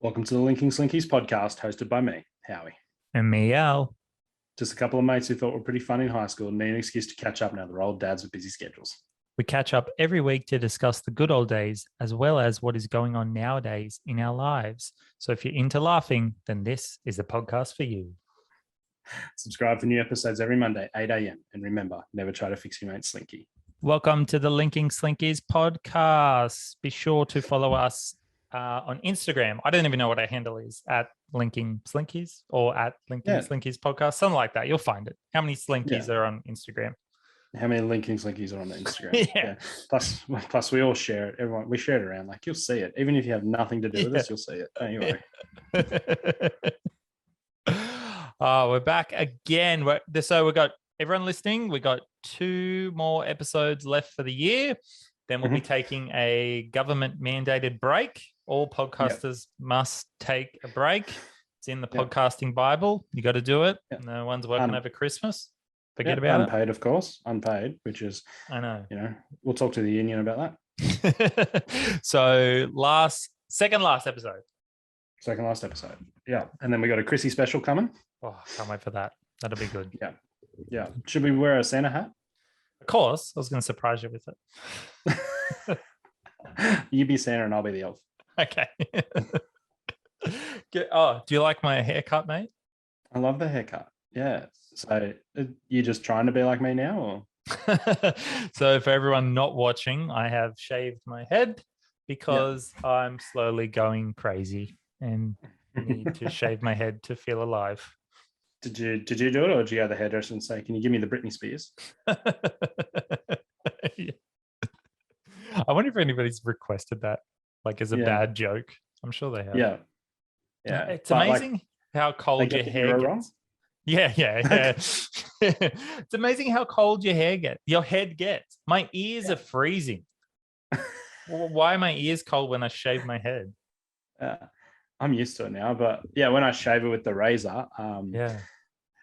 Welcome to the Linking Slinkies Podcast, hosted by me, Howie. And me, Al. Just a couple of mates who thought were pretty fun in high school and need an excuse to catch up now they're old dads with busy schedules. We catch up every week to discuss the good old days as well as what is going on nowadays in our lives. So if you're into laughing, then this is the podcast for you. Subscribe for new episodes every Monday, 8 a.m. And remember, never try to fix your mate Slinky. Welcome to the Linking Slinkies Podcast. Be sure to follow us on Instagram. I don't even know what our handle is, at Linking Slinkies or at Linking Slinkies Podcast, something like that. You'll find it. How many Slinkies are on Instagram? How many Linking Slinkies are on the Instagram? Yeah. Plus, we all share it. Everyone, we share it around. Like, you'll see it. Even if you have nothing to do with us, you'll see it. Don't you worry. We're back again. So we've got everyone listening. We got 2 more episodes left for the year. Then we'll be taking a government mandated break. All podcasters must take a break. It's in the podcasting Bible. You got to do it. No one's working over Christmas. Forget about it. Unpaid, of course. Unpaid, which is, I know. We'll talk to the union about that. So second last episode. Second last episode. Yeah. And then we got a Chrissy special coming. Oh, can't wait for that. That'll be good. Yeah. Should we wear a Santa hat? Of course. I was going to surprise you with it. You be Santa and I'll be the elf. Okay. Do you like my haircut, mate? I love the haircut. Yeah. So you're just trying to be like me now, or? So for everyone not watching, I have shaved my head because I'm slowly going crazy and need to shave my head to feel alive. Did you do it, or did you go to the hairdresser and say, "Can you give me the Britney Spears"? I wonder if anybody's requested that, like as a bad joke. I'm sure they have. Yeah. It's amazing how cold your hair gets. Wrong? Yeah. It's amazing how cold your head gets. My ears are freezing. Why are my ears cold when I shave my head? I'm used to it now, but when I shave it with the razor,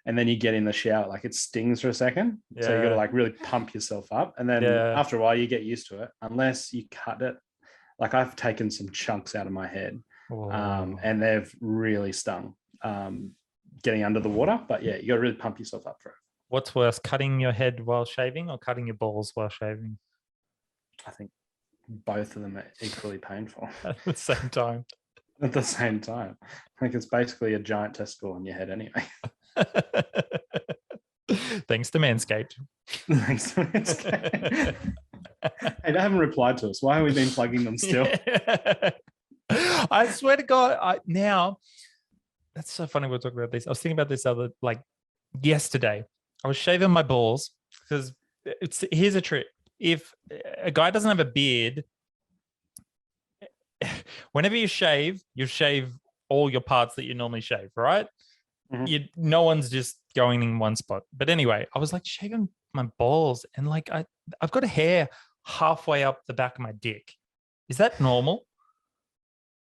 and then you get in the shower, like it stings for a second. So you got to like really pump yourself up. And then after a while you get used to it, unless you cut it. Like I've taken some chunks out of my head and they've really stung getting under the water. But you got to really pump yourself up for it. What's worse, cutting your head while shaving or cutting your balls while shaving? I think both of them are equally painful. At the same time. At the same time. I think it's basically a giant testicle on your head anyway. Thanks to Manscaped. Thanks to Manscaped. Hey, they haven't replied to us. Why have we been plugging them still? I swear to God, now that's so funny we're talking about this. I was thinking about this yesterday. I was shaving my balls because here's a trick. If a guy doesn't have a beard, whenever you shave all your parts that you normally shave, right? Mm-hmm. No one's just going in one spot. But anyway, I was like shaving my balls and like I've got a hair halfway up the back of my dick. Is that normal?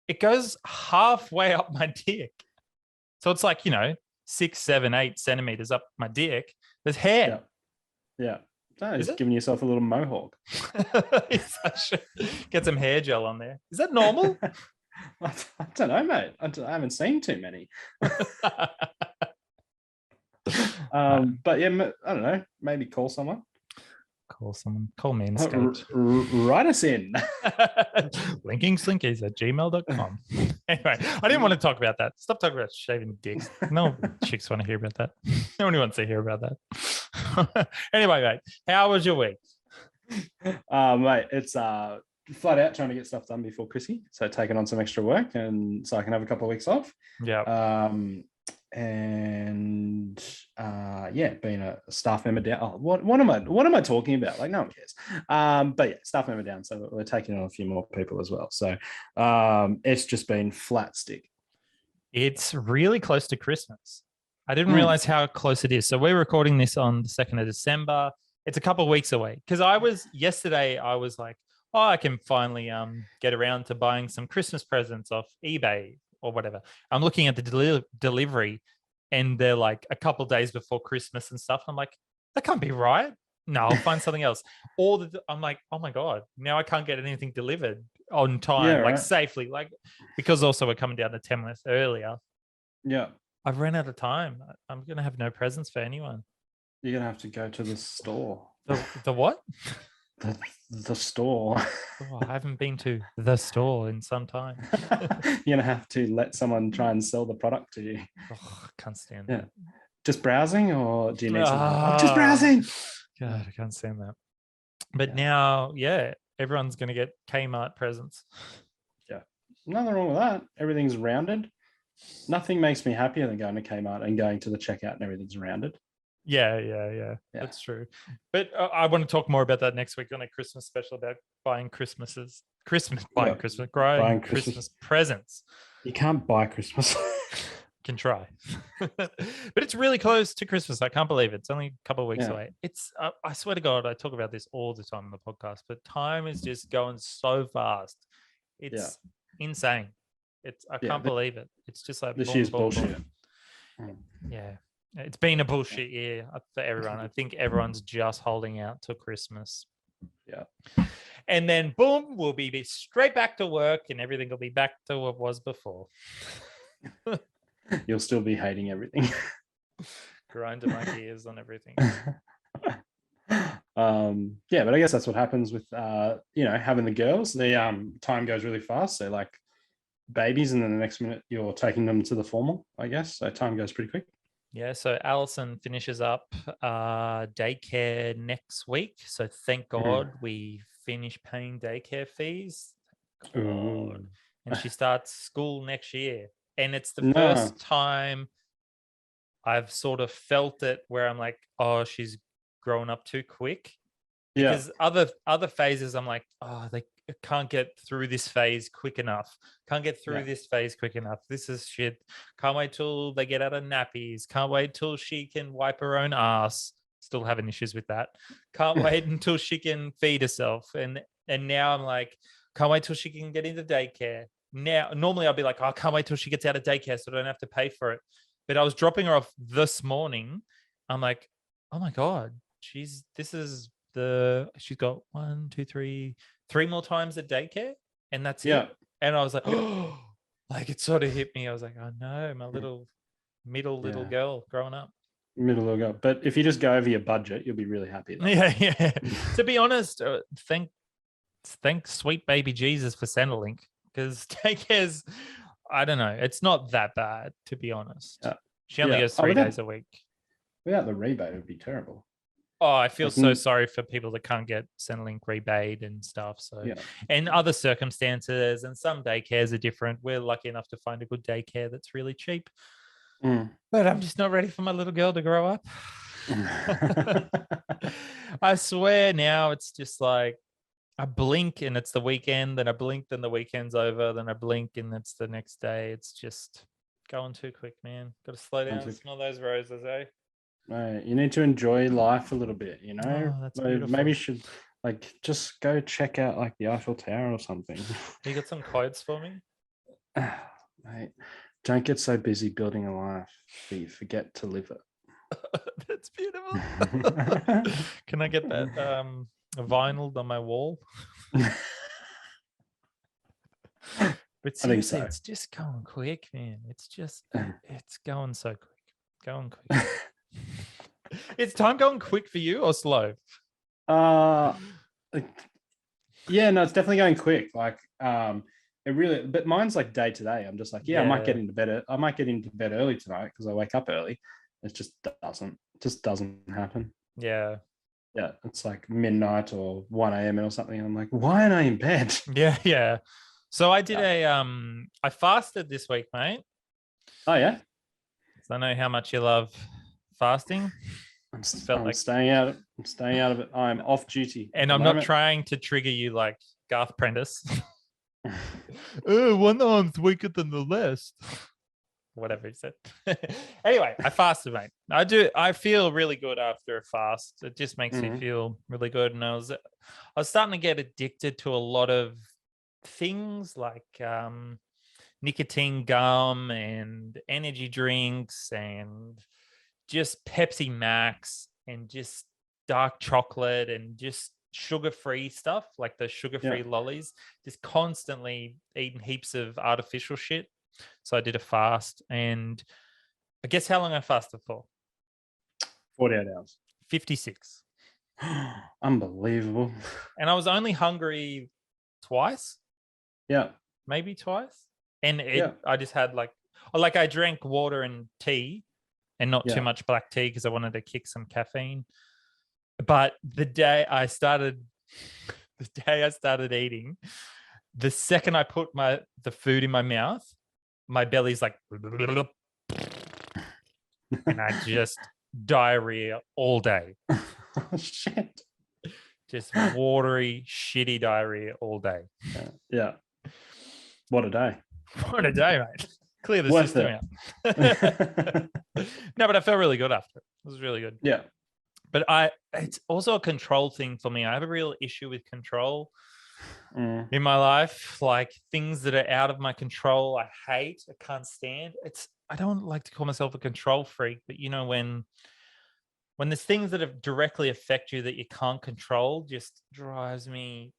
It goes halfway up my dick. So it's like, 6, 7, 8 centimeters up my dick. There's hair. Yeah. No, just giving yourself a little mohawk. Get some hair gel on there. Is that normal? I don't know, mate. I haven't seen too many. But I don't know. Maybe call someone. Call Manscaped. Write us in. linkingslinkies@gmail.com. Anyway, I didn't want to talk about that. Stop talking about shaving dicks. No chicks want to hear about that. Nobody wants to hear about that. Anyway, mate, how was your week? Mate, it's flat out trying to get stuff done before Chrissy. So taking on some extra work and so I can have a couple of weeks off. Yeah. Being a staff member down. Oh, what am I talking about? Like, no one cares. Staff member down. So we're taking on a few more people as well. So it's just been flat stick. It's really close to Christmas. I didn't realize how close it is. So we're recording this on the 2nd of December. It's a couple of weeks away. Because yesterday I was like, I can finally get around to buying some Christmas presents off eBay or whatever. I'm looking at the delivery and they're like a couple of days before Christmas and stuff. I'm like, that can't be right. No, I'll find something else. I'm like, oh my God, now I can't get anything delivered on time, safely, because also we're coming down to 10 minutes earlier. Yeah. I've run out of time. I'm going to have no presents for anyone. You're going to have to go to the store. The what? The store. Oh, I haven't been to the store in some time. You're going to have to let someone try and sell the product to you. Oh, I can't stand that. Just browsing, or do you need some help? Just browsing. God, I can't stand that. But now, everyone's going to get Kmart presents. Yeah. Nothing wrong with that. Everything's rounded. Nothing makes me happier than going to Kmart and going to the checkout and everything's rounded. Yeah. That's true. But I want to talk more about that next week on a Christmas special about buying Christmas presents. You can't buy Christmas. Can try. But it's really close to Christmas. I can't believe it. It's only a couple of weeks away. It's I swear to God, I talk about this all the time on the podcast, but time is just going so fast. It's insane. I can't believe it. It's just like this year's bullshit. Yeah. It's been a bullshit year for everyone. I think everyone's just holding out till Christmas. Yeah. And then boom, we'll be straight back to work and everything will be back to what was before. You'll still be hating everything. Grinding my gears on everything. But I guess that's what happens with having the girls. The time goes really fast. They're like babies, and then the next minute you're taking them to the formal, I guess. So time goes pretty quick. Yeah, so Alison finishes up daycare next week. So thank God we finished paying daycare fees. And she starts school next year. And it's the first time I've sort of felt it where I'm like, oh, she's grown up too quick. Because other phases, I'm like, oh, they can't get through this phase quick enough. Can't get through this phase quick enough. This is shit. Can't wait till they get out of nappies. Can't wait till she can wipe her own ass. Still having issues with that. Can't wait until she can feed herself. And now I'm like, can't wait till she can get into daycare. Now, normally I'll be like, oh, I can't wait till she gets out of daycare so I don't have to pay for it. But I was dropping her off this morning. I'm like, oh my God, she's got 1, 2, 3 more times at daycare, and that's it. And I was like, oh, like it sort of hit me. I was like, oh no, my little little girl growing up. Middle little girl. But if you just go over your budget, you'll be really happy. Yeah. To be honest, thank sweet baby Jesus for Centrelink, because daycare's, I don't know, it's not that bad, to be honest. She only goes 3 days a week. Without the rebate, it would be terrible. Oh, I feel so sorry for people that can't get Centrelink rebate and stuff. So, and other circumstances, and some daycares are different. We're lucky enough to find a good daycare that's really cheap. But I'm just not ready for my little girl to grow up. I swear now it's just like I blink and it's the weekend, then I blink, then the weekend's over, then I blink and it's the next day. It's just going too quick, man. Got to slow down and smell those roses, eh? You need to enjoy life a little bit, you know. Oh, that's beautiful. Maybe you should just go check out like the Eiffel Tower or something. You got some quotes for me? Mate, don't get so busy building a life that you forget to live it. That's beautiful. Can I get that vinyled on my wall? But seriously, it's just going quick, man. It's going so quick. Going quick. Is time going quick for you or slow? No, it's definitely going quick. Like, it really, but mine's like day to day. I'm just like, I might get into bed. I might get into bed early tonight because I wake up early. It just doesn't happen. Yeah. It's like midnight or 1 a.m. or something. I'm like, why am I in bed? Yeah. So I did I fasted this week, mate. Oh yeah. So I know how much you love fasting. I'm staying out of it. I'm off duty. And I'm not trying to trigger you like Garth Prentice. One arm's weaker than the left. Whatever he said. Anyway, I fasted, mate. I feel really good after a fast. It just makes me feel really good. And I was starting to get addicted to a lot of things like nicotine gum and energy drinks and just Pepsi Max and just dark chocolate and just sugar-free stuff, like the sugar-free lollies, just constantly eating heaps of artificial shit. So I did a fast, and I guess how long I fasted for? 48 hours. 56. Unbelievable. And I was only hungry twice. Yeah. Maybe twice. And I just had I drank water and tea and not too much black tea because I wanted to kick some caffeine. But the day I started eating, the second I put the food in my mouth, my belly's like, and I just diarrhea all day. Oh, shit. Just watery, shitty diarrhea all day. Yeah. What a day. What a day, mate. Clear the Worth system out. No, but I felt really good after it. It was really good. Yeah. But it's also a control thing for me. I have a real issue with control in my life. Like things that are out of my control, I hate, I can't stand. I don't like to call myself a control freak, but you know, when there's things that directly affect you that you can't control, just drives me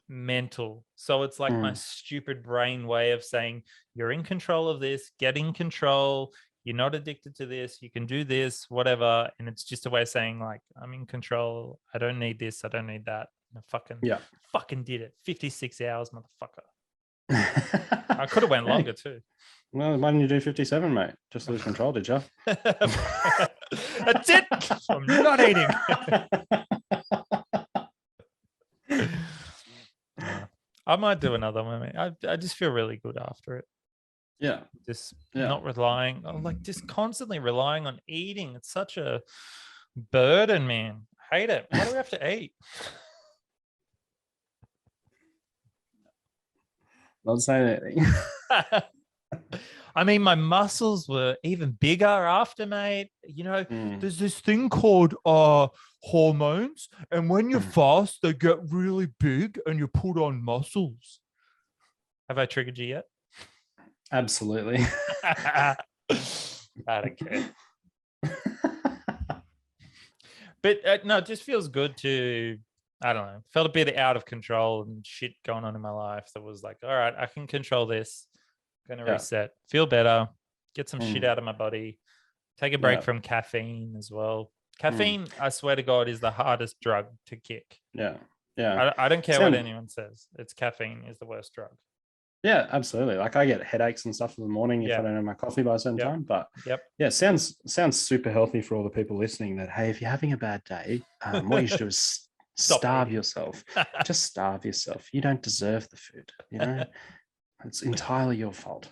mental. So it's like my stupid brain way of saying, you're in control of this, get in control. You're not addicted to this. You can do this, whatever. And it's just a way of saying, like, I'm in control. I don't need this. I don't need that. And I fucking did it. 56 hours, motherfucker. I could have went longer too. Well, why didn't you do 57, mate? Just lose control, did you? That's it. I'm not eating. I might do another one, mate. I just feel really good after it. Yeah. Just not relying, just constantly relying on eating. It's such a burden, man. I hate it. Why do we have to eat? Not saying anything. I mean, my muscles were even bigger after, mate. You know, there's this thing called hormones, and when you fast, they get really big and you put on muscles. Have I triggered you yet? Absolutely. I don't care. But no, it just feels good to, I don't know, felt a bit out of control and shit going on in my life that was like, all right, I can control this. I'm going to reset, feel better, get some shit out of my body, take a break from caffeine as well. Caffeine, I swear to God, is the hardest drug to kick. Yeah. Yeah. I don't care what anyone says. It's caffeine is the worst drug. Yeah, absolutely. Like I get headaches and stuff in the morning if I don't have my coffee by a certain time. But it sounds super healthy for all the people listening that, hey, if you're having a bad day, what you should do is starve yourself. Just starve yourself. You don't deserve the food, you know? It's entirely your fault.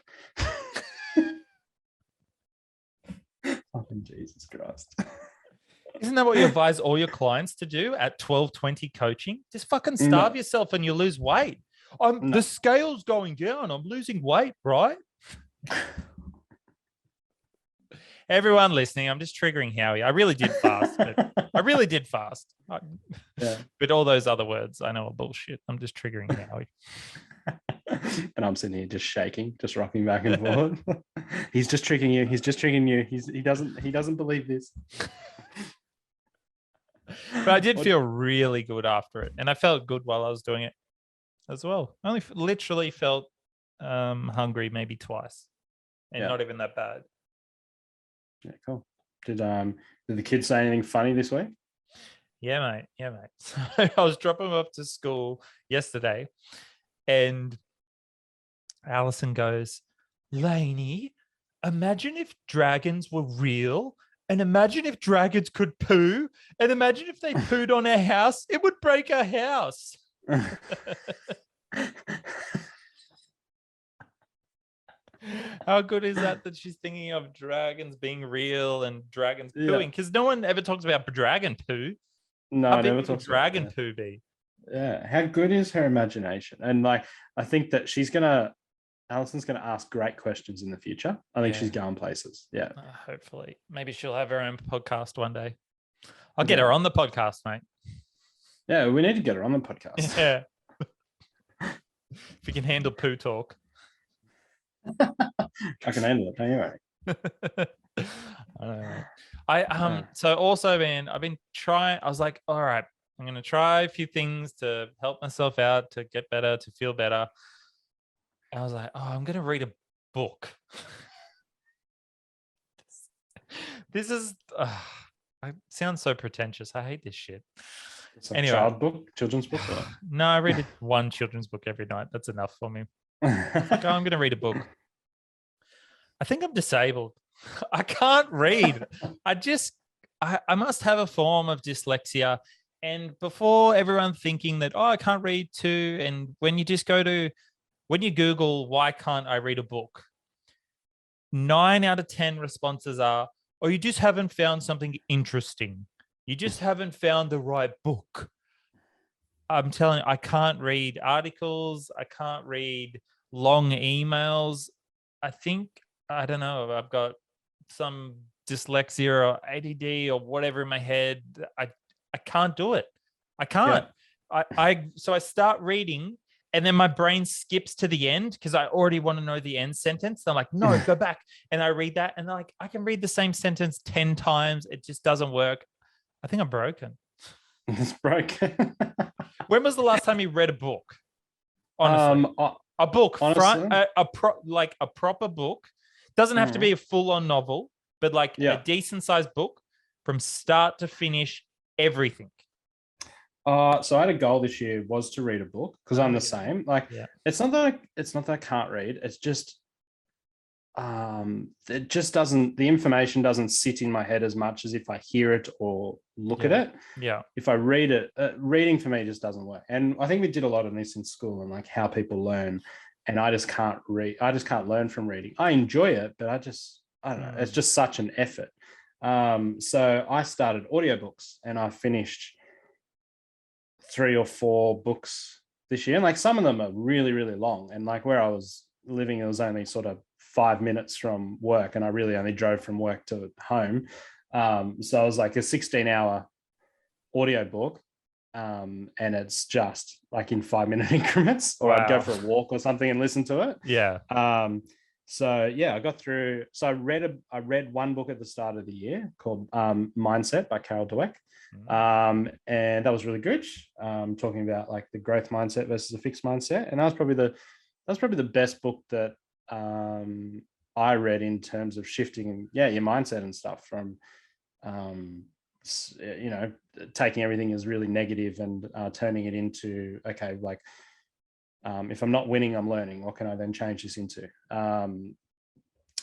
Fucking Jesus Christ. Isn't that what you advise all your clients to do at 12:20 coaching? Just fucking starve yourself and you lose weight. The scale's going down. I'm losing weight, right? Everyone listening, I'm just triggering Howie. I really did fast. But all those other words I know are bullshit. I'm just triggering Howie. And I'm sitting here just shaking, just rocking back and forth. He's just tricking you. He's just tricking you. He doesn't believe this. But I did feel really good after it. And I felt good while I was doing it as well. I only literally felt hungry maybe twice. And not even that bad. Yeah, cool. Did the kids say anything funny this week? Yeah, mate. So I was dropping them off to school yesterday, and Allison goes, Lainey, imagine if dragons were real, and imagine if dragons could poo, and imagine if they pooed on our house, it would break our house. How good is that she's thinking of dragons being real and dragons pooing? Because no one ever talks about dragon poo. No, I never talks about dragon poo be. Yeah, how good is her imagination? And like, I think that Allison's gonna ask great questions in the future. I think she's going places. Yeah, hopefully, maybe she'll have her own podcast one day. I'll get her on the podcast, mate. Yeah, we need to get her on the podcast. Yeah, if you can handle poo talk. I can handle it. Don't you worry. I don't know. So also, man, I've been trying. I was like, all right, I'm going to try a few things to help myself out, to get better, to feel better. And I was like, I'm going to read a book. This is, I sound so pretentious. I hate this shit. It's a child book, children's book? No, I read one children's book every night. That's enough for me. I'm going to read a book. I think I'm disabled. I can't read. I must have a form of dyslexia. And before everyone thinking that, I can't read too. And when you Google, why can't I read a book? 9 out of 10 responses are, you just haven't found something interesting. You just haven't found the right book. I'm telling you, I can't read articles. I can't read long emails. I don't know, I've got some dyslexia or ADD or whatever in my head. I can't do it. I can't. Yeah. So I start reading and then my brain skips to the end because I already want to know the end sentence. I'm like, no, go back. And I read that and like, I can read the same sentence 10 times. It just doesn't work. I think I'm broken. It's broken. When was the last time you read a book? Honestly, a book, like a proper book. Doesn't have to be a full-on novel, but like a decent-sized book from start to finish, everything. So I had a goal this year was to read a book because I'm the same. Like, it's not that I can't read. It's just, it just doesn't. The information doesn't sit in my head as much as if I hear it or look at it. Yeah. If I read it, reading for me just doesn't work. And I think we did a lot of this in school and like how people learn. And I just can't read. I just can't learn from reading. I enjoy it, but I don't know. It's just such an effort. So I started audiobooks and I finished 3 or 4 books this year. And like some of them are really, really long. And like where I was living, it was only sort of 5 minutes from work. And I really only drove from work to home. So I was like a 16-hour audiobook. And it's just like in 5-minute increments, or I'd go for a walk or something and listen to it. Yeah. So yeah, I got through. So I read one book at the start of the year called Mindset by Carol Dweck. And that was really good. Talking about like the growth mindset versus a fixed mindset. And that was probably the best book that I read in terms of shifting your mindset and stuff from taking everything as really negative and turning it into, okay, like if I'm not winning, I'm learning. What can I then change this into?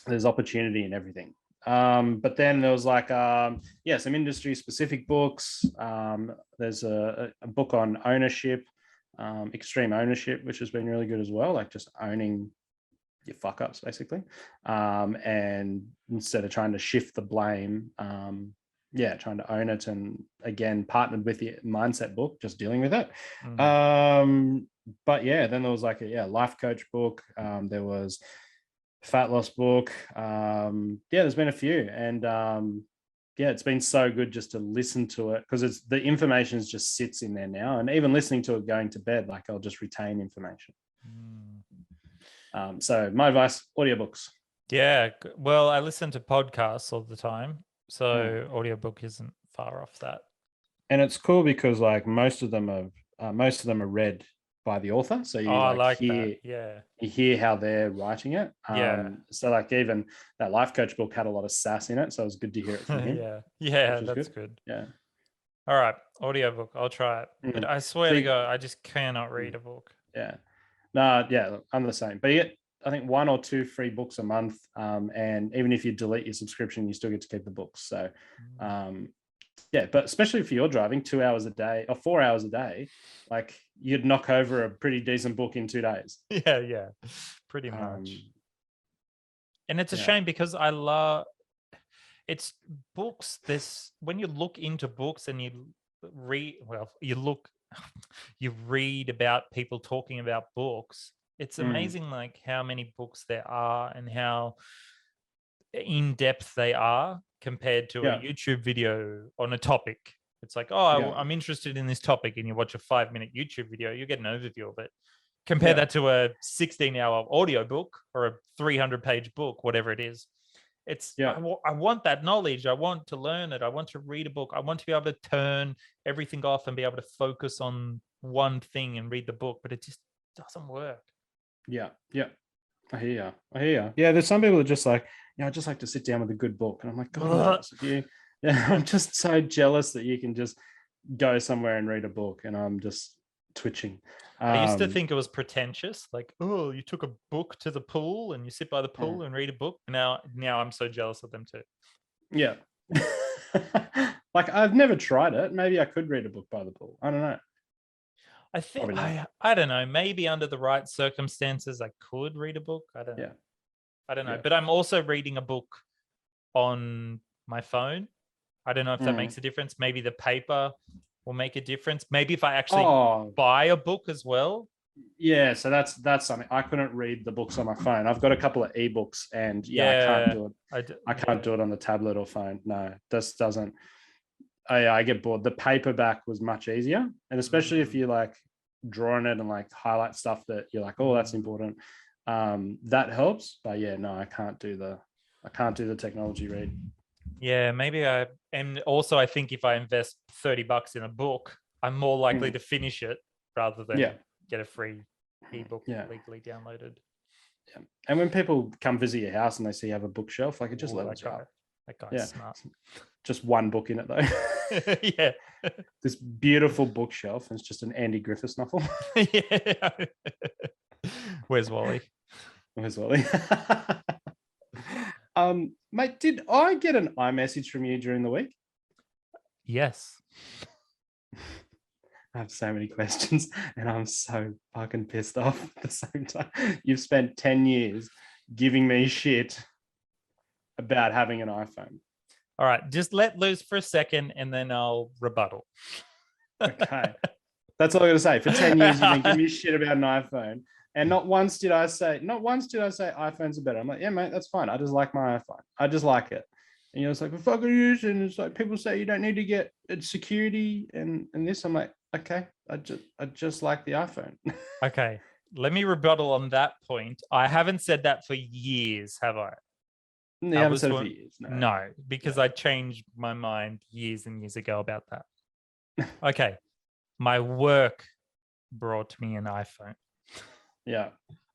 There's opportunity in everything. But then there was like, some industry specific books. There's a book on ownership, extreme ownership, which has been really good as well. Like just owning your fuck ups basically. And instead of trying to shift the blame, trying to own it, and again, partnered with the mindset book, just dealing with it. But yeah, then there was like a life coach book. There was fat loss book. There's been a few, and it's been so good just to listen to it because the information just sits in there now, and even listening to it going to bed, like I'll just retain information. So my advice: audiobooks. Yeah, well, I listen to podcasts all the time, so audiobook isn't far off that. And it's cool because like most of them are read by the author, so you you hear how they're writing it. So like even that life coach book had a lot of sass in it, so it was good to hear it from him. That's good. All right, audiobook, I'll try it. But I swear to God, I just cannot read a book. I'm the same. But I think 1 or 2 free books a month, and even if you delete your subscription, you still get to keep the books. So but especially if you're driving 2 hours a day or 4 hours a day, like you'd knock over a pretty decent book in 2 days. Pretty much. And it's a shame because I love it's books. When you look into books and you read about people talking about books, it's amazing like how many books there are and how in depth they are compared to a YouTube video on a topic. It's like, I'm interested in this topic, and you watch a 5-minute YouTube video, you get an overview of it. Compare that to a 16-hour audiobook or a 300-page book, whatever it is. I want that knowledge. I want to learn it. I want to read a book. I want to be able to turn everything off and be able to focus on one thing and read the book, but it just doesn't work. Yeah. I hear you. Yeah, there's some people that just like, I just like to sit down with a good book. And I'm like, God, I'm just so jealous that you can just go somewhere and read a book, and I'm just twitching. I used to think it was pretentious, like, oh, you took a book to the pool and you sit by the pool and read a book. Now I'm so jealous of them too. Yeah. Like, I've never tried it. Maybe I could read a book by the pool. I don't know. I think I don't know. Maybe under the right circumstances, I could read a book. I don't know. I don't know. Yeah. But I'm also reading a book on my phone. I don't know if that makes a difference. Maybe the paper will make a difference. Maybe if I actually buy a book as well. Yeah, so that's something. I couldn't read the books on my phone. I've got a couple of ebooks, and I can't do it. I can't do it on the tablet or phone. No, this doesn't. I get bored. The paperback was much easier, and especially if you like draw on it and like highlight stuff that you're like, oh, that's important. That helps. But I can't do the technology read. Yeah, maybe and also I think if I invest $30 in a book, I'm more likely to finish it rather than get a free ebook legally downloaded. Yeah. And when people come visit your house and they see you have a bookshelf, like, it just levels you up. That guy's smart. Just one book in it though. Yeah. This beautiful bookshelf, and it's just an Andy Griffiths novel. Yeah. Where's Wally? Mate, did I get an iMessage from you during the week? Yes. I have so many questions, and I'm so fucking pissed off at the same time. You've spent 10 years giving me shit about having an iPhone. All right, just let loose for a second, and then I'll rebuttal. Okay. That's all I got to say. For 10 years, you've been giving me shit about an iPhone. And not once did I say iPhones are better. I'm like, yeah, mate, that's fine. I just like my iPhone. I just like it. And you're just like, well, fucking use it. And it's like, people say you don't need to get security and this. I'm like, okay, I just like the iPhone. Okay, let me rebuttal on that point. I haven't said that for years, have I? You haven't said it for years. No, because I changed my mind years and years ago about that. Okay, my work brought me an iPhone. Yeah.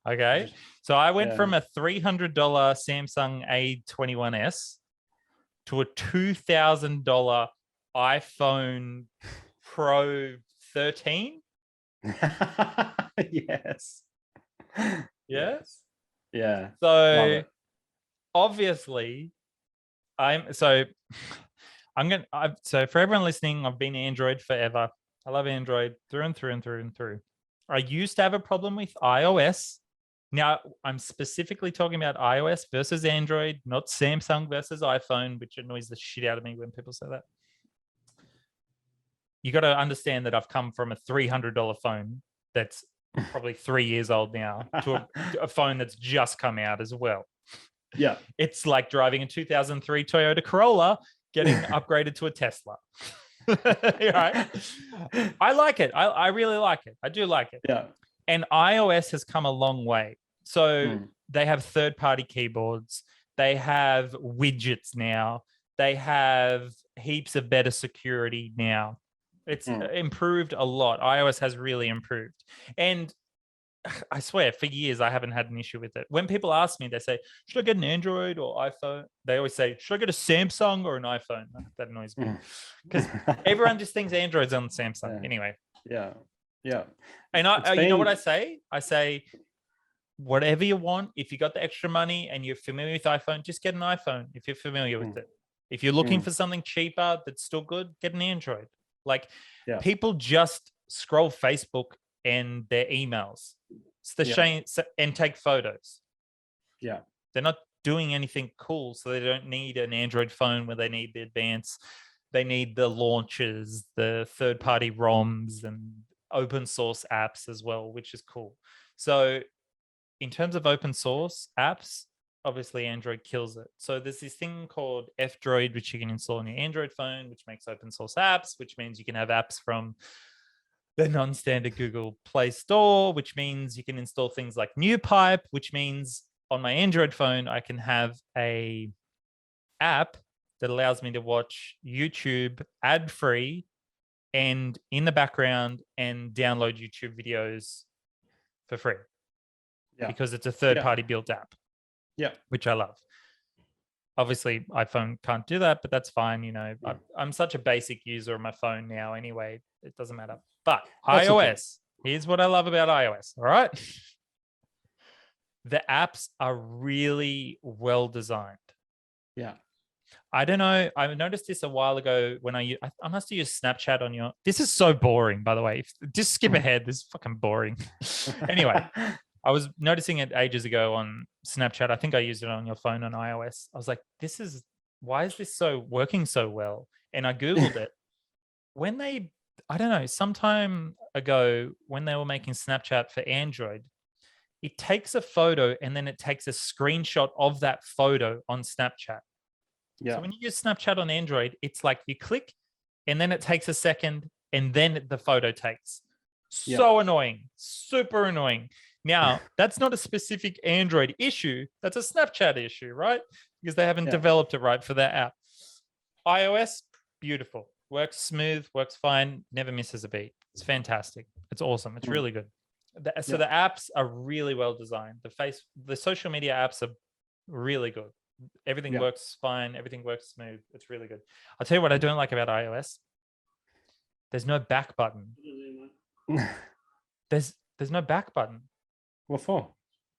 Okay. So I went from a $300 Samsung A21s to a $2,000 iPhone Pro 13. Yes. Yes. Yeah. So obviously, so for everyone listening, I've been Android forever. I love Android through and through and through and through. I used to have a problem with iOS. Now, I'm specifically talking about iOS versus Android, not Samsung versus iPhone, which annoys the shit out of me when people say that. You got to understand that I've come from a $300 phone that's probably 3 years old now to a phone that's just come out as well. Yeah. It's like driving a 2003 Toyota Corolla getting upgraded to a Tesla. Right? I like it. I really like it. I do like it. Yeah. And iOS has come a long way. So they have third-party keyboards. They have widgets now. They have heaps of better security now. It's improved a lot. iOS has really improved. And I swear, for years, I haven't had an issue with it. When people ask me, they say, should I get an Android or iPhone? They always say, should I get a Samsung or an iPhone? That annoys me. Because everyone just thinks Android's on Samsung. Yeah. Anyway. Yeah. Yeah. And you know what I say? I say, whatever you want. If you got the extra money and you're familiar with iPhone, just get an iPhone if you're familiar with it. If you're looking for something cheaper that's still good, get an Android. Like, people just scroll Facebook and their emails. It's the shame, and take photos. Yeah. They're not doing anything cool, so they don't need an Android phone where they need the advanced. They need the launches, the third-party ROMs, and open source apps as well, which is cool. So in terms of open source apps, obviously Android kills it. So there's this thing called F-Droid, which you can install on your Android phone, which makes open source apps, which means you can have apps from the non-standard Google Play Store, which means you can install things like NewPipe, which means on my Android phone, I can have a app that allows me to watch YouTube ad-free and in the background and download YouTube videos for free. Yeah. Because it's a third-party built app. Yeah. Which I love. Obviously, iPhone can't do that, but that's fine. You know, I'm such a basic user of my phone now anyway. It doesn't matter. But that's iOS, here's what I love about iOS. All right. The apps are really well designed. Yeah. I don't know. I noticed this a while ago when I must have used Snapchat on your. This is so boring, by the way. Just skip ahead. This is fucking boring. Anyway, I was noticing it ages ago on Snapchat. I think I used it on your phone on iOS. I was like, why is this working so well? And I Googled it. I don't know, sometime ago when they were making Snapchat for Android, it takes a photo and then it takes a screenshot of that photo on Snapchat. Yeah. So when you use Snapchat on Android, it's like you click and then it takes a second and then the photo takes. So annoying, super annoying. Now, that's not a specific Android issue. That's a Snapchat issue, right? Because they haven't developed it right for their app. iOS, beautiful. Works smooth, works fine, never misses a beat. It's fantastic. It's awesome. It's really good. So the apps are really well designed. The social media apps are really good. Everything works fine. Everything works smooth. It's really good. I'll tell you what I don't like about iOS. There's no back button. There's no back button. What for?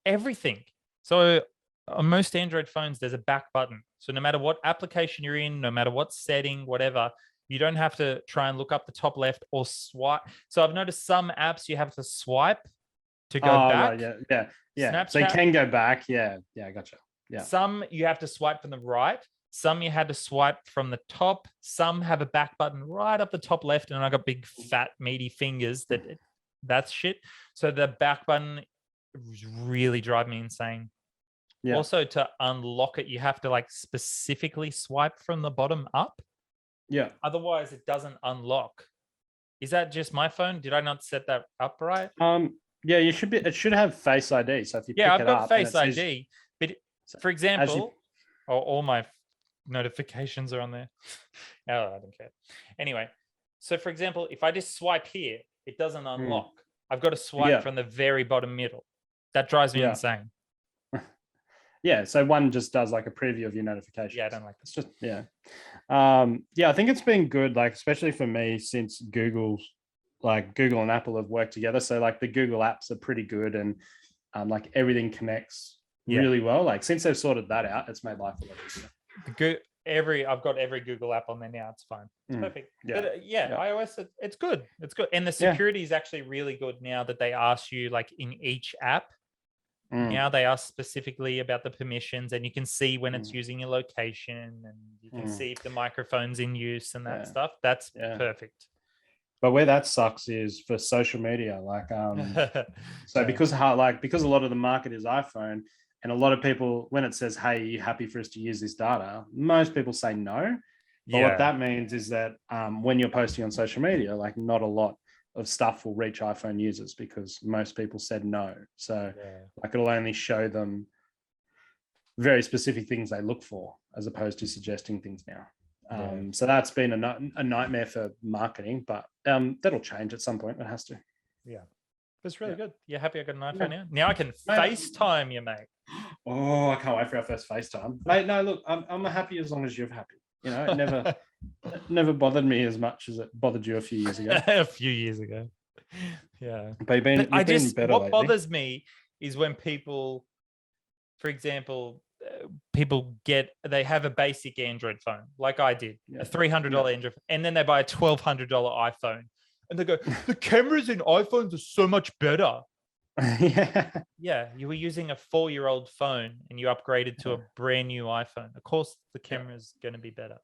Everything. So on most Android phones, there's a back button. So no matter what application you're in, no matter what setting, whatever, you don't have to try and look up the top left or swipe. So I've noticed some apps you have to swipe to go back. Right, yeah. Snapchat, so you can go back. Yeah, gotcha. Yeah. Some you have to swipe from the right. Some you had to swipe from the top. Some have a back button right up the top left, and I got big, fat, meaty fingers. That's shit. So the back button really drive me insane. Yeah. Also, to unlock it, you have to like specifically swipe from the bottom up. Yeah. Otherwise, it doesn't unlock. Is that just my phone? Did I not set that up right? Yeah, you should be. It should have Face ID. So if you I've got Face ID, but for example, all my notifications are on there. Oh, I don't care. Anyway, so for example, if I just swipe here, it doesn't unlock. I've got to swipe from the very bottom middle. That drives me insane. Yeah, so one just does like a preview of your notifications. Yeah, I don't like this. It's just I think it's been good, like especially for me since Google and Apple have worked together. So like the Google apps are pretty good and like everything connects really well. Like since they've sorted that out, it's made life a lot easier. I've got every Google app on there now. It's fine. It's perfect. Yeah. But iOS, it's good. It's good. And the security is actually really good now that they ask you like in each app. Now they ask specifically about the permissions, and you can see when it's using your location, and you can see if the microphone's in use and that stuff. That's perfect. But where that sucks is for social media, like because a lot of the market is iPhone, and a lot of people, when it says, "Hey, are you happy for us to use this data?" most people say no. But what that means is that when you're posting on social media, like not a lot of stuff will reach iPhone users because most people said no. So like it'll only show them very specific things they look for as opposed to suggesting things now. So that's been a nightmare for marketing, but that'll change at some point. It has to. Yeah. It's really good. You're happy I got an iPhone now? Now I can FaceTime you, mate. Oh, I can't wait for our first FaceTime. Mate, no, look, I'm happy as long as you're happy. You know, it never bothered me as much as it bothered you a few years ago. A few years ago. Yeah. But you've been better what lately. bothers me is when people, for example, they have a basic Android phone, like I did, a $300 Android, and then they buy a $1,200 iPhone. And they go, the cameras in iPhones are so much better. Yeah, you were using a 4-year-old phone and you upgraded to a brand new iPhone. Of course, the camera's going to be better.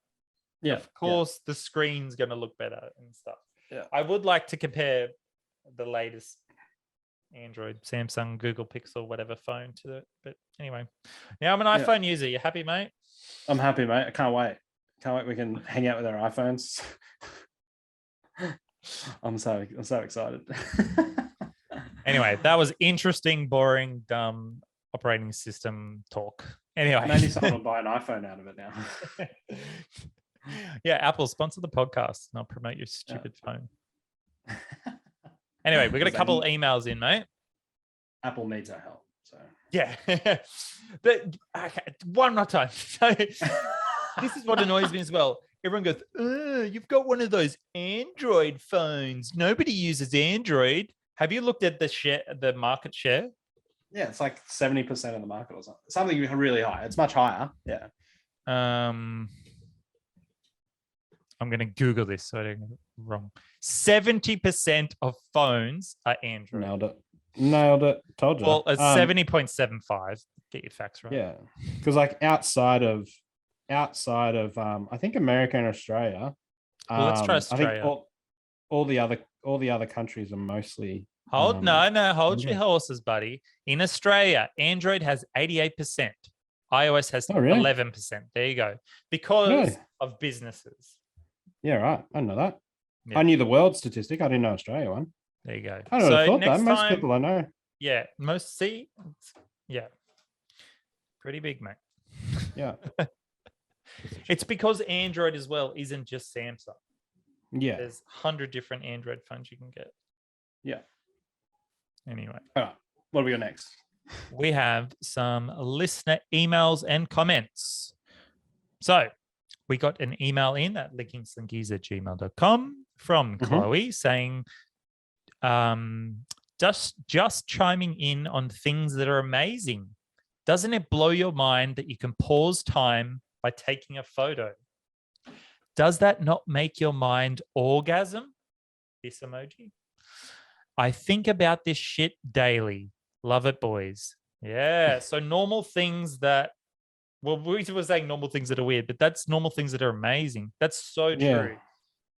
Yeah, of course, the screen's going to look better and stuff. Yeah, I would like to compare the latest Android, Samsung, Google Pixel, whatever phone to it. But anyway, now I'm an iPhone user. You happy, mate? I'm happy, mate. I can't wait. We can hang out with our iPhones. I'm so excited. Anyway, that was interesting, boring, dumb operating system talk. Anyway. Maybe someone will buy an iPhone out of it now. Yeah, Apple, sponsor the podcast and I'll promote your stupid phone. Anyway, we got a couple emails in, mate. Apple needs our help. So yeah. One more time. So this is what annoys me as well. Everyone goes, you've got one of those Android phones. Nobody uses Android. Have you looked at the market share? Yeah, it's like 70% of the market or something. Something really high. It's much higher. Yeah. I'm going to Google this so I don't get it wrong. 70% of phones are Android. Nailed it. Told you. Well, it's 70.75. Get your facts right. Yeah, because like outside of I think America and Australia. Well, let's try Australia. I think all the other countries are mostly. Hold your horses, buddy. In Australia, Android has 88%. iOS has 11%. There you go. Because of businesses. Yeah, right. I know that. Yeah. I knew the world statistic. I didn't know Australia one. There you go. I don't know thought that. Most people I know. Yeah. Yeah. Pretty big, mate. Yeah. It's because Android as well isn't just Samsung. Yeah. There's 100 different Android phones you can get. Yeah. Anyway. All right. What do we got next? We have some listener emails and comments. So we got an email in at linkingslinkies@gmail.com from Chloe saying, just chiming in on things that are amazing. Doesn't it blow your mind that you can pause time by taking a photo? Does that not make your mind orgasm? This emoji. I think about this shit daily. Love it, boys. Yeah. So normal things that, well, we were saying normal things that are weird, but that's normal things that are amazing. That's so true.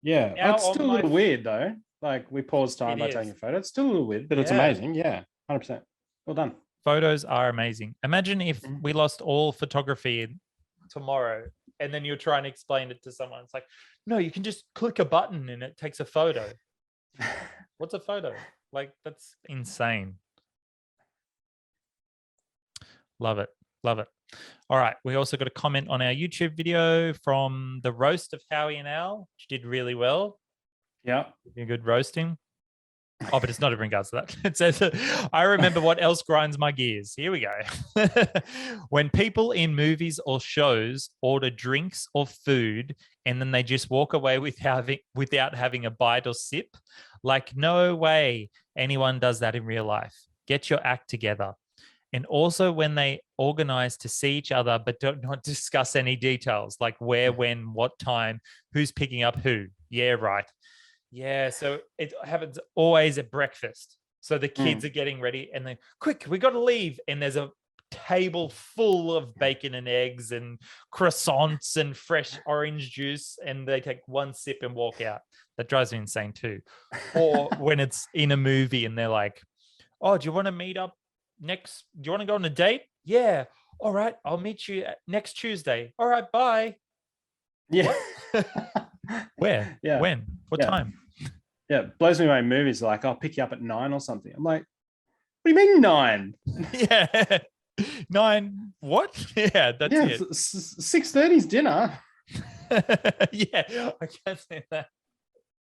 Yeah. It's still a little weird though. Like we pause time by taking a photo. It's still a little weird, but it's amazing. Yeah. 100%. Well done. Photos are amazing. Imagine if we lost all photography tomorrow and then you're trying to explain it to someone. It's like, no, you can just click a button and it takes a photo. What's a photo? Like, that's insane. Love it. Love it. All right. We also got a comment on our YouTube video from the roast of Howie and Al, which did really well. Yeah. A good roasting. Oh, but it's not in regards to that. It says, I remember what else grinds my gears. Here we go. When people in movies or shows order drinks or food and then they just walk away without having a bite or sip. Like, no way anyone does that in real life. Get your act together. And also when they organize to see each other, but don't not discuss any details, like where, when, what time, who's picking up who. Yeah, right. Yeah, so it happens always at breakfast. So the kids are getting ready and then, quick, we got to leave. And there's a table full of bacon and eggs and croissants and fresh orange juice. And they take one sip and walk out. That drives me insane too. Or when it's in a movie and they're like, oh, do you want to meet up do you want to go on a date? Yeah. All right. I'll meet you next Tuesday. All right. Bye. Yeah. Where? Yeah. When? What time? Yeah. It blows me away in movies like, I'll pick you up at 9 or something. I'm like, what do you mean 9? Yeah. 9 what? Yeah, that's it. 6:30's dinner. Yeah. I can't say that.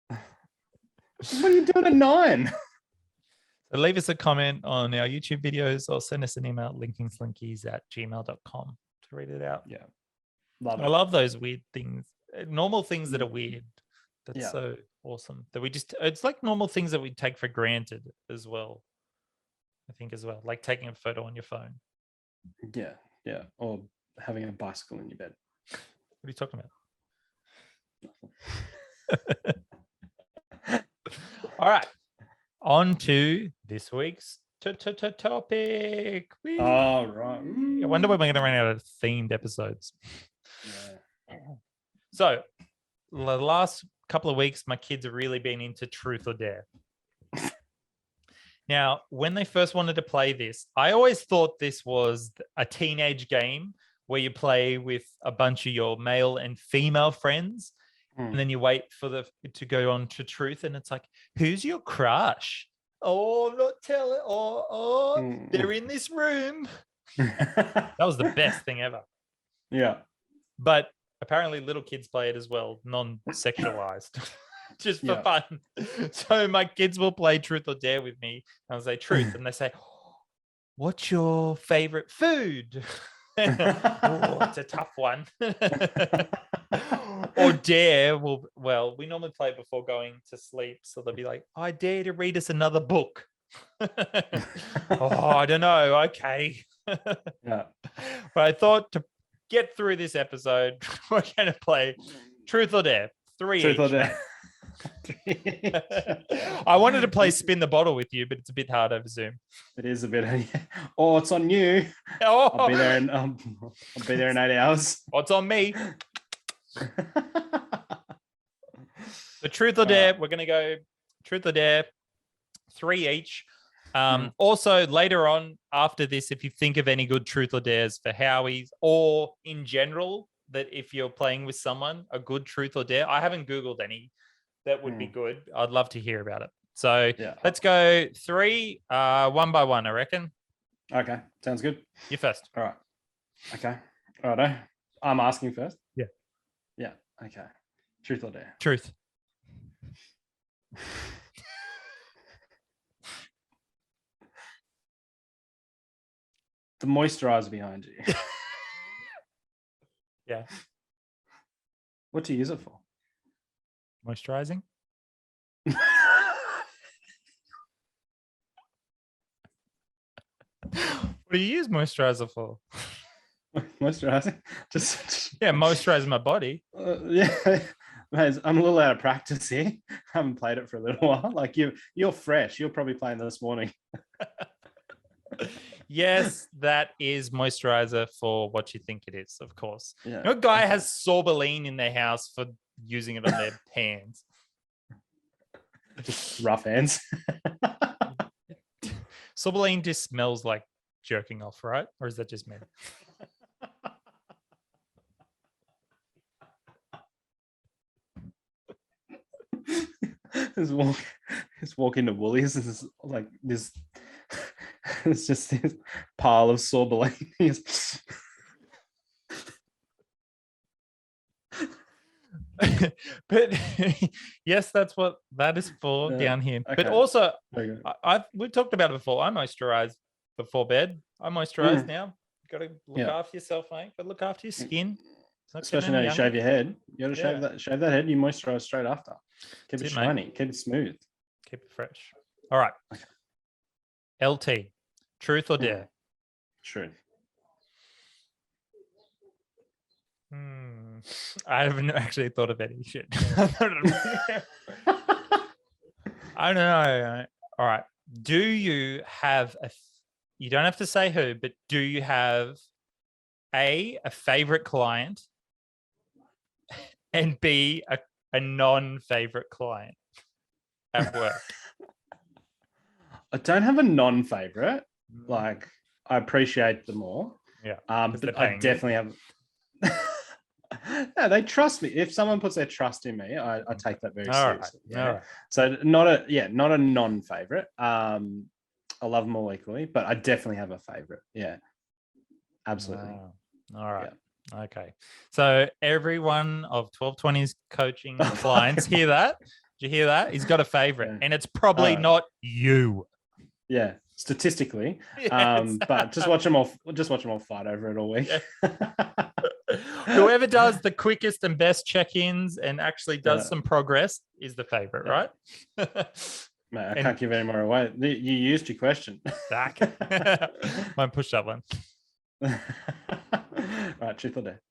What are you doing at 9? So leave us a comment on our YouTube videos or send us an email at linkingslinkies@gmail.com to read it out. Yeah. Love it. I love those weird things, normal things that are weird. That's so awesome that it's like normal things that we take for granted as well. I think as well, like taking a photo on your phone. Yeah. Yeah. Or having a bicycle in your bed. What are you talking about? All right. On to this week's topic. Oh, right. I wonder when we're going to run out of themed episodes. Yeah. So, the last couple of weeks, my kids have really been into Truth or Dare. Now, when they first wanted to play this, I always thought this was a teenage game where you play with a bunch of your male and female friends. And then you wait for to go on to Truth, and it's like, who's your crush? Oh, I'm not telling. They're in this room. That was the best thing ever. Yeah. But apparently little kids play it as well, non-sexualized, just for fun. So my kids will play truth or dare with me. I'll say truth, and they say, "What's your favorite food?" Oh, it's a tough one. Or dare. Well, we normally play it before going to sleep, so they'll be like, "I dare to read us another book." Oh, I don't know. Okay. Yeah. But I thought to get through this episode, we're going to play Truth or Dare. 3 Truth each. or dare. I wanted to play Spin the Bottle with you, but it's a bit hard over Zoom. It is a bit. Oh, it's on you. Oh. I'll be there in 8 hours. Oh, it's on me. The Truth or Dare, we're going to go Truth or Dare, 3 each. Also, later on after this, if you think of any good Truth or Dares for Howie's or in general, that if you're playing with someone, a good Truth or Dare, I haven't Googled any that would be good. I'd love to hear about it. So let's go 3, 1 by 1, I reckon. Okay, sounds good. You first. All right. Okay. All right. I'm asking first. Yeah. Yeah. Okay. Truth or dare? Truth. The moisturizer behind you. Yeah. What do you use it for? Moisturizing. What do you use moisturizer for? Moisturizing? Just moisturize my body. Yeah. Mate, I'm a little out of practice here. I haven't played it for a little while. Like you're fresh. You're probably playing this morning. Yes, that is moisturizer for what you think it is, of course. Yeah. No guy has Sorbeline in their house for using it on their hands. Just rough hands. Sorbeline just smells like jerking off, right? Or is that just me? Just walk into Woolies and it's like this. It's just this pile of Sorbeline. But yes, that's what that is for down here. Okay. But also, we've talked about it before. I moisturize before bed. I moisturize now. You got to look after yourself, mate. But look after your skin. Especially now you shave your head. You got to shave that head. You moisturize straight after. Keep it shiny. Mate. Keep it smooth. Keep it fresh. All right. Okay. LT. Truth or dare? Truth. I haven't actually thought of any shit. I don't know. All right. Do you have you don't have to say who, but do you have A, a favorite client, and B, a non-favorite client at work? I don't have a non-favorite. Like, I appreciate them all. Yeah. But I definitely have. Yeah, they trust me. If someone puts their trust in me, I take that very seriously. Right. Yeah. All right. So not a non-favorite. I love them all equally, but I definitely have a favorite. Yeah. Absolutely. All right. Yeah. Okay. So every one of 1220's coaching clients hear that? Did you hear that? He's got a favorite, and it's probably not you. Yeah, statistically. But just watch them all fight over it all week. Yeah. Whoever does the quickest and best check-ins and actually does some progress is the favorite, right? Mate, I can't give any more away. You used your question. Back. Might push that one. Right, truth or dare?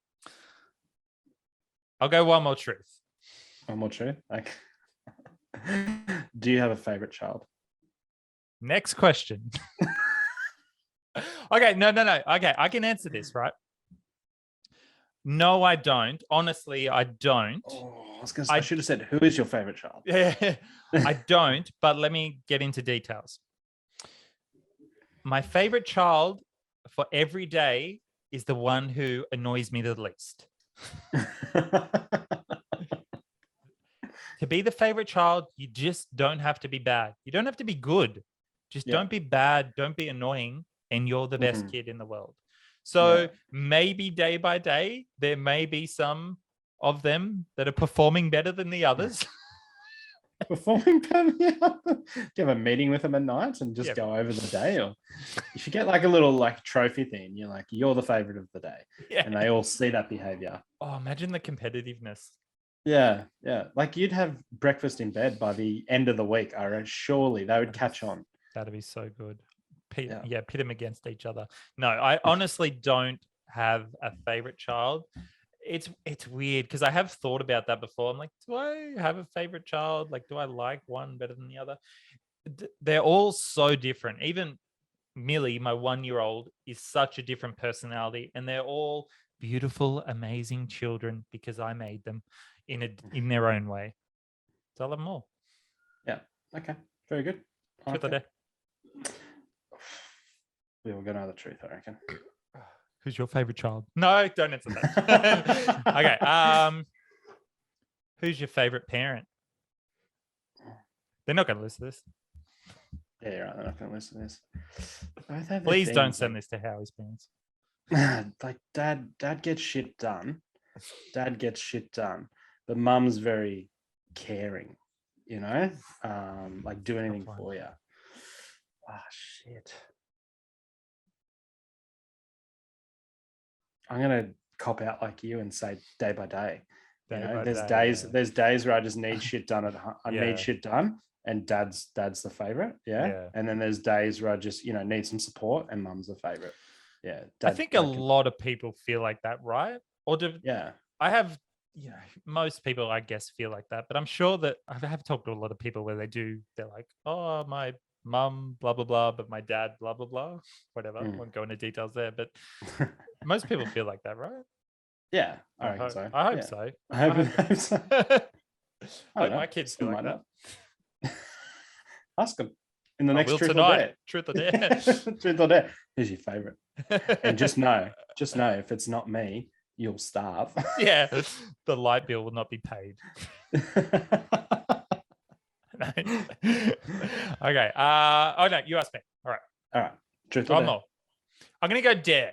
I'll go one more truth. One more truth? Okay. Do you have a favorite child? Next question. Okay, no. Okay, I can answer this, right? No, I don't. Honestly, I don't. Oh, I should have said, who is your favorite child? Yeah, I don't, but let me get into details. My favorite child for every day is the one who annoys me the least. To be the favorite child, you just don't have to be bad. You don't have to be good. Just don't be bad. Don't be annoying. and you're the best kid in the world. So maybe day by day, there may be some of them that are performing better than the others. Performing better? Do you have a meeting with them at night and just go over the day? Or you should get like a little like trophy thing. You're like, you're the favorite of the day. And they all see that behavior. Oh, imagine the competitiveness. Yeah. Like you'd have breakfast in bed by the end of the week. Surely they would catch on. That'd be so good. Pit them against each other. No, I honestly don't have a favorite child. It's weird because I have thought about that before. I'm like, do I have a favorite child? Like, do I like one better than the other? They're all so different. Even Millie, my 1-year-old, is such a different personality, and they're all beautiful, amazing children because I made them in their own way. So I love them all. Yeah. Okay. Very good. Truth or dare? We will go know the truth, I reckon. Who's your favorite child? No, don't answer that. Okay. Who's your favorite parent? They're not going to listen to this. Yeah, you're right. They're not going to listen to this. Please don't send this to Howie's parents. Like dad gets shit done. Dad gets shit done. But mum's very caring, you know? Like do anything for you. Ah, shit. I'm gonna cop out like you and say day by day. There's days where I just need shit done at home. I need shit done, and dad's the favorite. Yeah. And then there's days where I just need some support, and mum's the favorite. Yeah. I think a lot of people feel like that, right? I have, most people I guess feel like that, but I'm sure that I have talked to a lot of people where they're like, oh, my mum, blah, blah, blah, but my dad, blah, blah, blah, whatever. I won't go into details there, but most people feel like that, right? Yeah, I reckon so. I hope so. I hope so. I hope my kids feel like that. Ask them in the next truth tonight. or dare. Truth or dare. Truth or dare. Who's your favorite? And just know if it's not me, you'll starve. Yeah, the light bill will not be paid. Okay. Oh no, you asked me. All right. Truth or dare. More. I'm gonna go dare.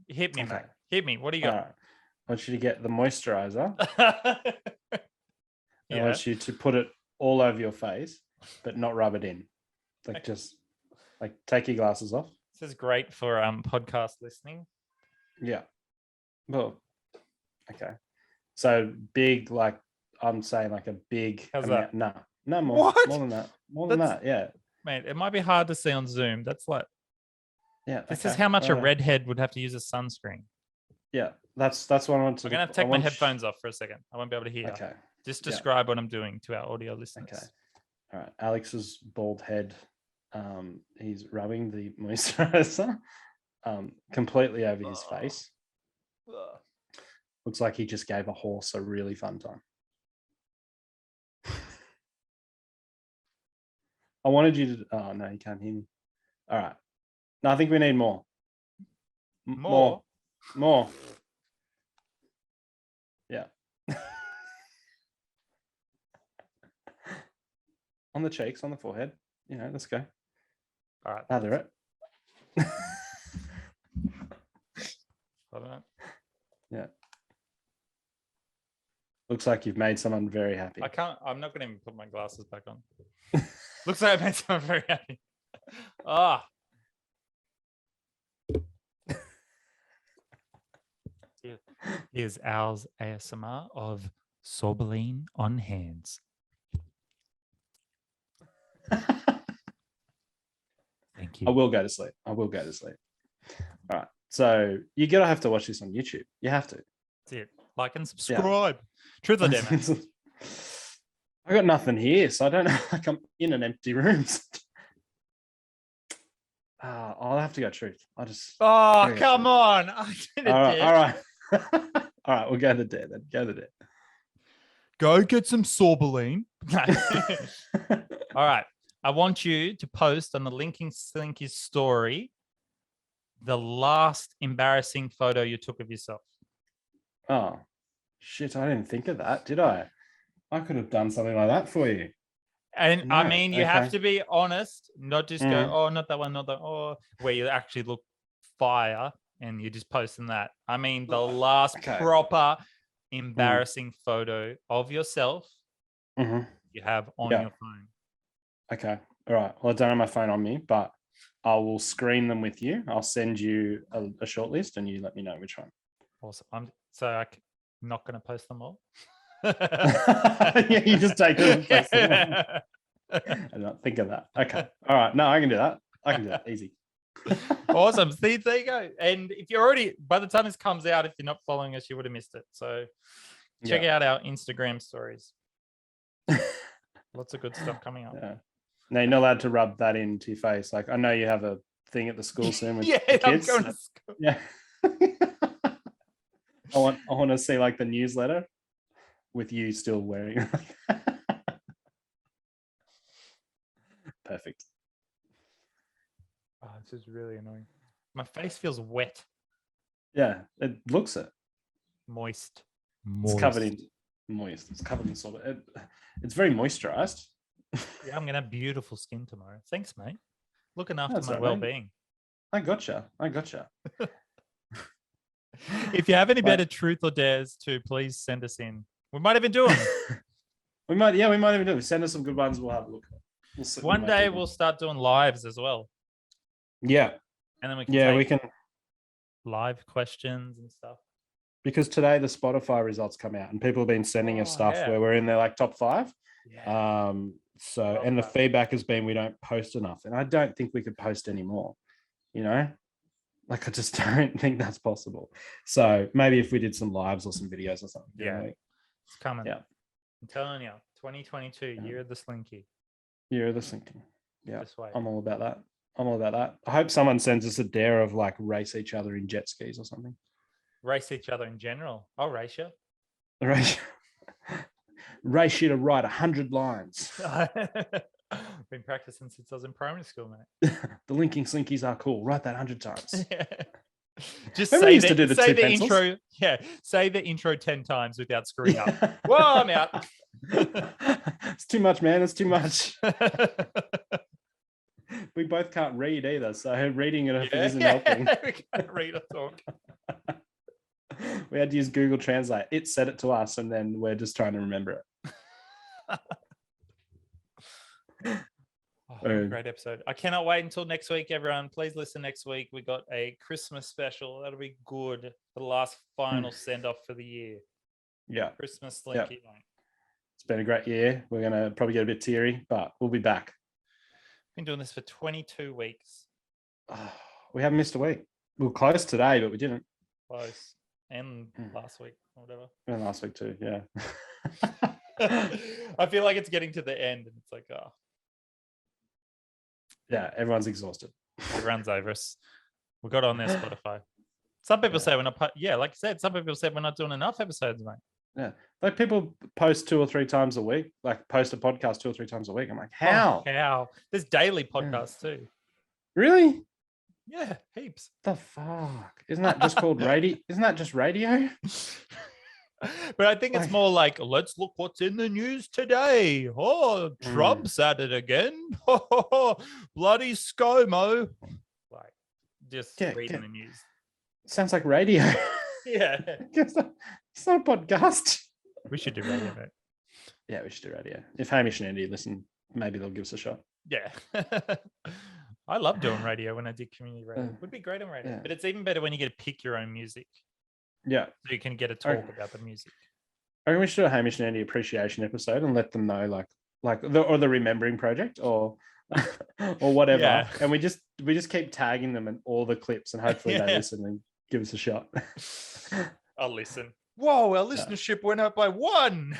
Hit me, mate. Hit me. What do you got? Right. I want you to get the moisturizer. I want you to put it all over your face, but not rub it in. Like just like take your glasses off. This is great for podcast listening. Yeah. Well, okay. So big, like I'm saying, like a big. How's that? No, more. What? More than that. More than that. Yeah. Mate, it might be hard to see on Zoom. That's like. Yeah. This is how much a redhead would have to use a sunscreen. Yeah, that's what I want to. I'm gonna have to take my headphones off for a second. I won't be able to hear. Okay. Just describe what I'm doing to our audio listeners. Okay. All right. Alex's bald head. He's rubbing the moisturizer completely over his face. Looks like he just gave a horse a really fun time. I wanted you to. Oh no, you can't hear me. All right. No, I think we need more. More. Yeah. On the cheeks, on the forehead. Let's go. All right. Lather it. Yeah. Looks like you've made someone very happy. I'm not going to even put my glasses back on. Looks like I made someone very happy. Ah. Here's Al's ASMR of Sorbeline on hands. Thank you. I will go to sleep. All right. So you're going to have to watch this on YouTube. You have to. That's it. Like and subscribe. Yeah. Truth or dare, man? I got nothing here, so I don't know. Like I'm in an empty room. I'll have to go truth. Oh, come on. All right. All right, we'll go to dare then. Go to dare. Go get some Sorbeline. All right. I want you to post on the Linking Slinkies story the last embarrassing photo you took of yourself. Oh, shit. I didn't think of that, did I? I could have done something like that for you. And No, I mean, you have okay. to be honest, not just go, oh, not that one, not that, oh, where you actually look fire and you're just posting that. I mean, the last proper embarrassing photo of yourself you have on your phone. Okay. All right. Well, I don't have my phone on me, but I will screen them with you. I'll send you a short list and you let me know which one. Awesome. I'm not going to post them all. Yeah, you just take them and post them. I did not think of that. Okay. All right. No, I can do that. I can do that. Easy. Awesome. See, there you go. And if you're already, by the time this comes out, if you're not following us, you would have missed it. So check out our Instagram stories. Lots of good stuff coming up. Yeah. No, you're not allowed to rub that into your face. Like, I know you have a thing at the school soon with the kids. I'm going to school. Yeah. I want to see like the newsletter with you still wearing. Perfect. Oh, this is really annoying. My face feels wet. Yeah, it looks it. Moist. It's covered in moist. It's covered in sort of. It's very moisturized. Yeah, I'm gonna have beautiful skin tomorrow. Thanks, mate. Looking after my well-being. I gotcha. If you have any better truth or dares, please send us in. We might even do them. we might even do it. Send us some good ones. We'll have a look. One day we'll start doing lives as well. Yeah. And then we can take live questions and stuff. Because today the Spotify results come out and people have been sending us stuff where we're in their like top 5. Yeah. And the feedback has been we don't post enough. And I don't think we could post anymore. You know? Like, I just don't think that's possible. So maybe if we did some lives or some videos or something. Yeah. It's coming. Yeah. I'm telling you, 2022, year of the Slinky. Year of the Slinky. Yeah. This way. I'm all about that. I hope someone sends us a dare of like race each other in jet skis or something. Race each other in general. I'll race you. Race you to write 100 lines. Been practicing since I was in primary school, mate. The Linking Slinkies are cool. Write that 100 times. Yeah. Just say the intro. Yeah, say the intro 10 times without screwing up. Whoa, I'm out. It's too much, man. It's too much. We both can't read either, so reading it isn't helping. We can't read or talk. We had to use Google Translate. It said it to us, and then we're just trying to remember it. Great episode. I cannot wait until next week, everyone. Please listen next week. We got a Christmas special. That'll be good. The last final send-off for the year. Yeah. Christmas Slinky. Yeah. It's been a great year. We're going to probably get a bit teary, but we'll be back. Been doing this for 22 weeks. We haven't missed a week. We were close today, but we didn't. Close. And last week or whatever. And last week too, yeah. I feel like it's getting to the end and it's like, yeah, everyone's exhausted. Everyone's over us. We got on their Spotify. Some people say we're not, like I said, some people said we're not doing enough episodes, mate. Yeah. Like people post 2 or 3 times a week, like post a podcast 2 or 3 times a week. I'm like, how? How? There's daily podcasts too. Really? Yeah, heaps. The fuck? Isn't that just called radio? Isn't that just radio? But I think it's more like, let's look what's in the news today. Oh, Trump's at it again. Bloody ScoMo. Like, just reading the news. Sounds like radio. Yeah. It's not a podcast. We should do radio, mate. Yeah, we should do radio. If Hamish and Andy listen, maybe they'll give us a shot. Yeah. I love doing radio when I did community radio. It would be great on radio. But it's even better when you get to pick your own music. Yeah. So you can get a talk about the music. I think we should do a Hamish and Andy appreciation episode and let them know like the Remembering Project or whatever. Yeah. And we just keep tagging them in all the clips and hopefully they listen and give us a shot. I'll listen. Whoa, our listenership went up by 1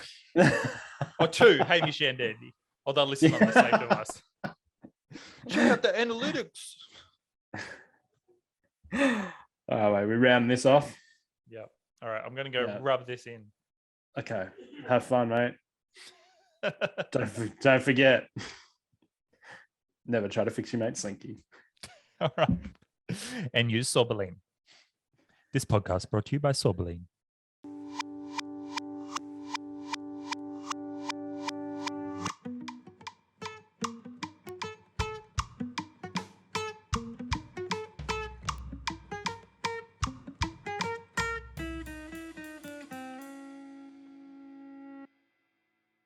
or 2, Hamish and Andy. Or they'll listen on the same to us. Check out the analytics. All right, we round this off. Yep. All right, I'm going to go rub this in. Okay. Have fun, mate. Don't forget. Never try to fix your mate Slinky. All right. And use Sorbeline. This podcast brought to you by Sorbeline.